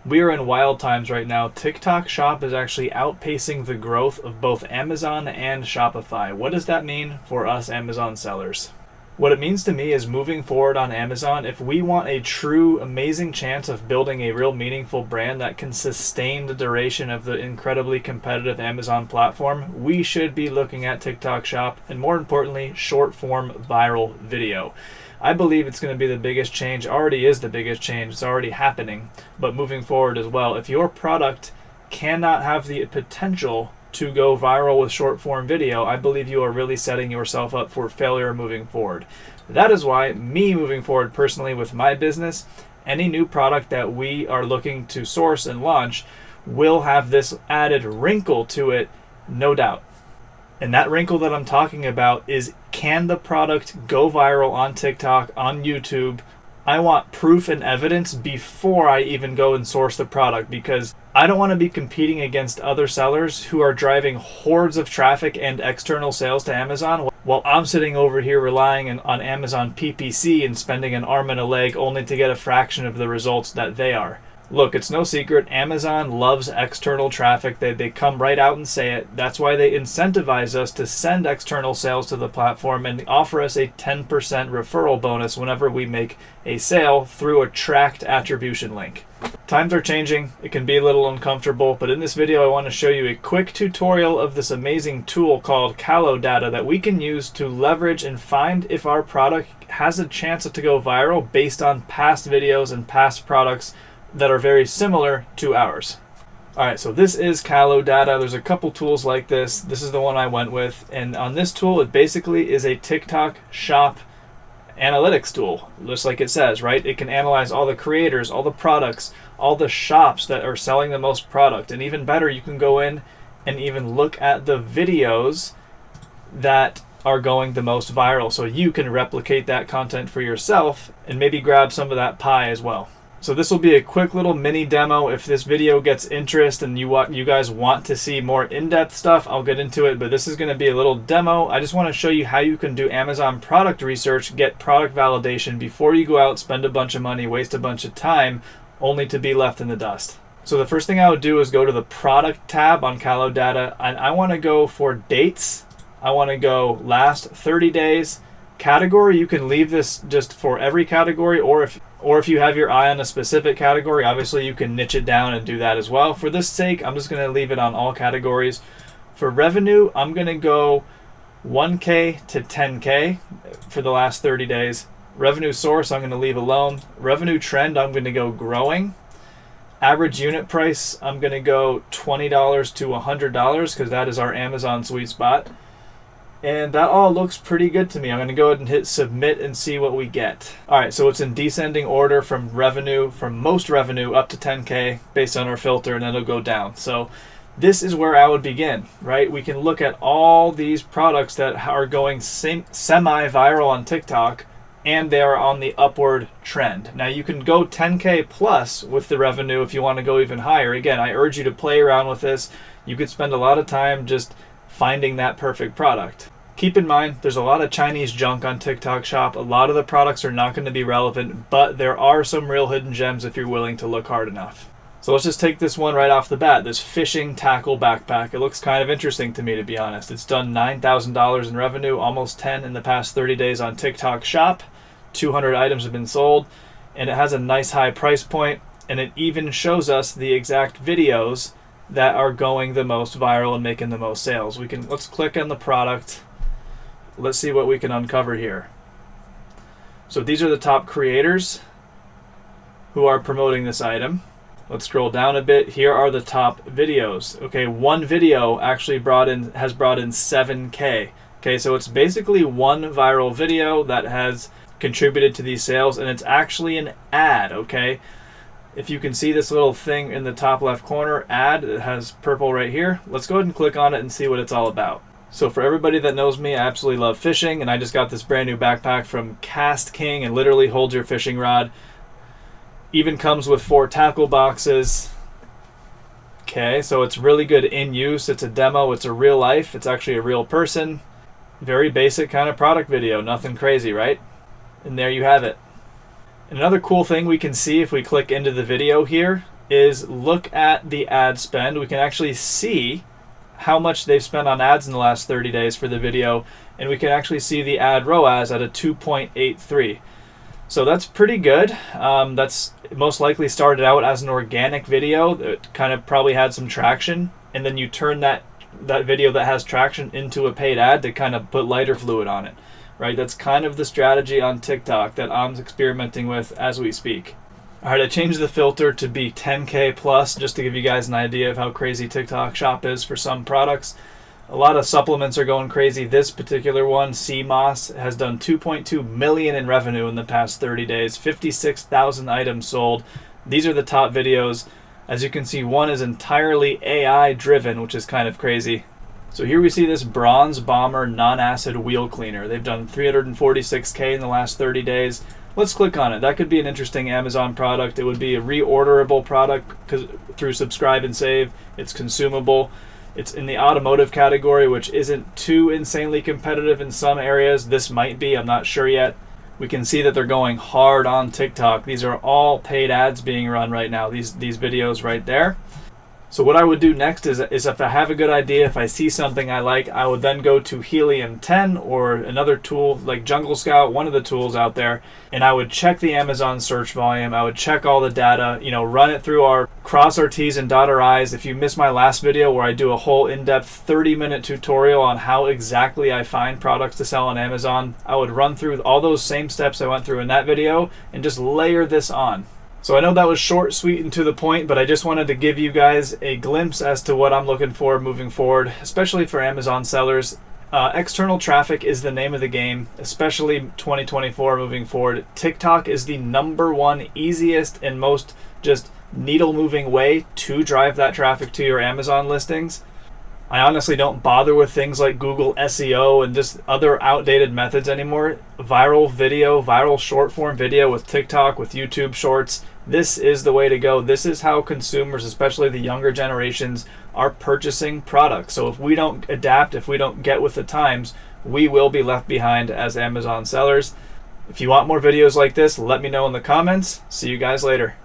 We are in wild times right now. TikTok Shop is actually outpacing the growth of both Amazon and Shopify. What does that mean for us Amazon sellers? What it means to me is moving forward on Amazon, if we want a true amazing chance of building a real meaningful brand that can sustain the duration of the incredibly competitive Amazon platform, we should be looking at TikTok Shop and, more importantly, short form viral video. I believe it's going to be the biggest change, already is the biggest change, it's already happening, but moving forward as well. If your product cannot have the potential to go viral with short form video, I believe you are really setting yourself up for failure moving forward. That is why me moving forward personally with my business, any new product that we are looking to source and launch will have this added wrinkle to it, no doubt. And that wrinkle that I'm talking about is, can the product go viral on TikTok, on YouTube? I want proof and evidence before I even go and source the product, because I don't want to be competing against other sellers who are driving hordes of traffic and external sales to Amazon while I'm sitting over here relying on Amazon PPC and spending an arm and a leg only to get a fraction of the results that they are. Look, it's no secret, Amazon loves external traffic. They come right out and say it. That's why they incentivize us to send external sales to the platform and offer us a 10% referral bonus whenever we make a sale through a tracked attribution link. Times are changing. It can be a little uncomfortable, but in this video I want to show you a quick tutorial of this amazing tool called Kalodata that we can use to leverage and find if our product has a chance to go viral based on past videos and past products that are very similar to ours. Alright, so this is Kalodata. There's a couple tools like this. This is the one I went with, and on this tool it basically is a TikTok Shop analytics tool, just like it says, right? It can analyze all the creators, all the products, all the shops that are selling the most product, and even better, you can go in and even look at the videos that are going the most viral, so you can replicate that content for yourself and maybe grab some of that pie as well. So this will be a quick little mini demo. If this video gets interest and you guys want to see more in-depth stuff, I'll get into it, but this is going to be a little demo. I just want to show you how you can do Amazon product research, get product validation before you go out, spend a bunch of money, waste a bunch of time, only to be left in the dust. So the first thing I would do is go to the product tab on Kalodata, and I want to go for dates. I want to go last 30 days. Category, you can leave this just for every category, or if you have your eye on a specific category, obviously you can niche it down and do that as well. For this sake, I'm just going to leave it on all categories. For revenue, I'm going to go 1K to 10K for the last 30 days. Revenue source, I'm going to leave alone. Revenue trend, I'm going to go growing. Average unit price, I'm going to go $20 to $100 because that is our Amazon sweet spot. And that all looks pretty good to me. I'm going to go ahead and hit submit and see what we get. All right, so it's in descending order from revenue, from most revenue up to 10K based on our filter, and then it'll go down. So this is where I would begin, right? We can look at all these products that are going semi-viral on TikTok, and they are on the upward trend. Now you can go 10K plus with the revenue if you want to go even higher. Again, I urge you to play around with this. You could spend a lot of time just finding that perfect product. Keep in mind, there's a lot of Chinese junk on TikTok Shop. A lot of the products are not going to be relevant, but there are some real hidden gems if you're willing to look hard enough. So let's just take this one right off the bat, this fishing tackle backpack. It looks kind of interesting to me, to be honest. It's done $9,000 in revenue, almost 10 in the past 30 days on TikTok Shop. 200 items have been sold, and it has a nice high price point, and it even shows us the exact videos that are going the most viral and making the most sales. Let's click on the product. Let's see what we can uncover here. So these are the top creators who are promoting this item. Let's scroll down a bit. Here are the top videos. Okay, one video actually has brought in 7K. Okay, so it's basically one viral video that has contributed to these sales, and it's actually an ad, okay? If you can see this little thing in the top left corner, ad, it has purple right here. Let's go ahead and click on it and see what it's all about. So for everybody that knows me, I absolutely love fishing, and I just got this brand new backpack from Cast King, and literally holds your fishing rod. Even comes with 4 tackle boxes. Okay, so it's really good in use. It's a demo, it's a real life, it's actually a real person. Very basic kind of product video, nothing crazy, right? And there you have it. Another cool thing we can see if we click into the video here, is look at the ad spend. We can actually see how much they've spent on ads in the last 30 days for the video, and we can actually see the ad ROAS at a 2.83. So that's pretty good. That's most likely started out as an organic video that kind of probably had some traction, and then you turn that video that has traction into a paid ad to kind of put lighter fluid on it, right? That's kind of the strategy on TikTok that I'm experimenting with as we speak. All right, I changed the filter to be 10K plus just to give you guys an idea of how crazy TikTok Shop is for some products. A lot of supplements are going crazy. This particular one, CMOS, has done 2.2 million in revenue in the past 30 days, 56,000 items sold. These are the top videos. As you can see, one is entirely AI driven, which is kind of crazy. So here we see this Bronze Bomber non-acid wheel cleaner. They've done 346K in the last 30 days. Let's click on it. That could be an interesting Amazon product. It would be a reorderable product through subscribe and save. It's consumable. It's in the automotive category, which isn't too insanely competitive in some areas. This might be, I'm not sure yet. We can see that they're going hard on TikTok. These are all paid ads being run right now, these videos right there. So what I would do next is if I have a good idea, if I see something I like, I would then go to Helium 10 or another tool like Jungle Scout, one of the tools out there, and I would check the Amazon search volume. I would check all the data, run it through cross our T's and dot our I's. If you missed my last video where I do a whole in-depth 30-minute tutorial on how exactly I find products to sell on Amazon, I would run through all those same steps I went through in that video and just layer this on. So I know that was short, sweet, and to the point, but I just wanted to give you guys a glimpse as to what I'm looking for moving forward, especially for Amazon sellers. External traffic is the name of the game, especially 2024 moving forward. TikTok is the #1 easiest and most just needle-moving way to drive that traffic to your Amazon listings. I honestly don't bother with things like Google SEO and just other outdated methods anymore. Viral video, viral short form video with TikTok, with YouTube Shorts, this is the way to go. This is how consumers, especially the younger generations, are purchasing products. So if we don't adapt, if we don't get with the times, we will be left behind as Amazon sellers. If you want more videos like this, let me know in the comments. See you guys later.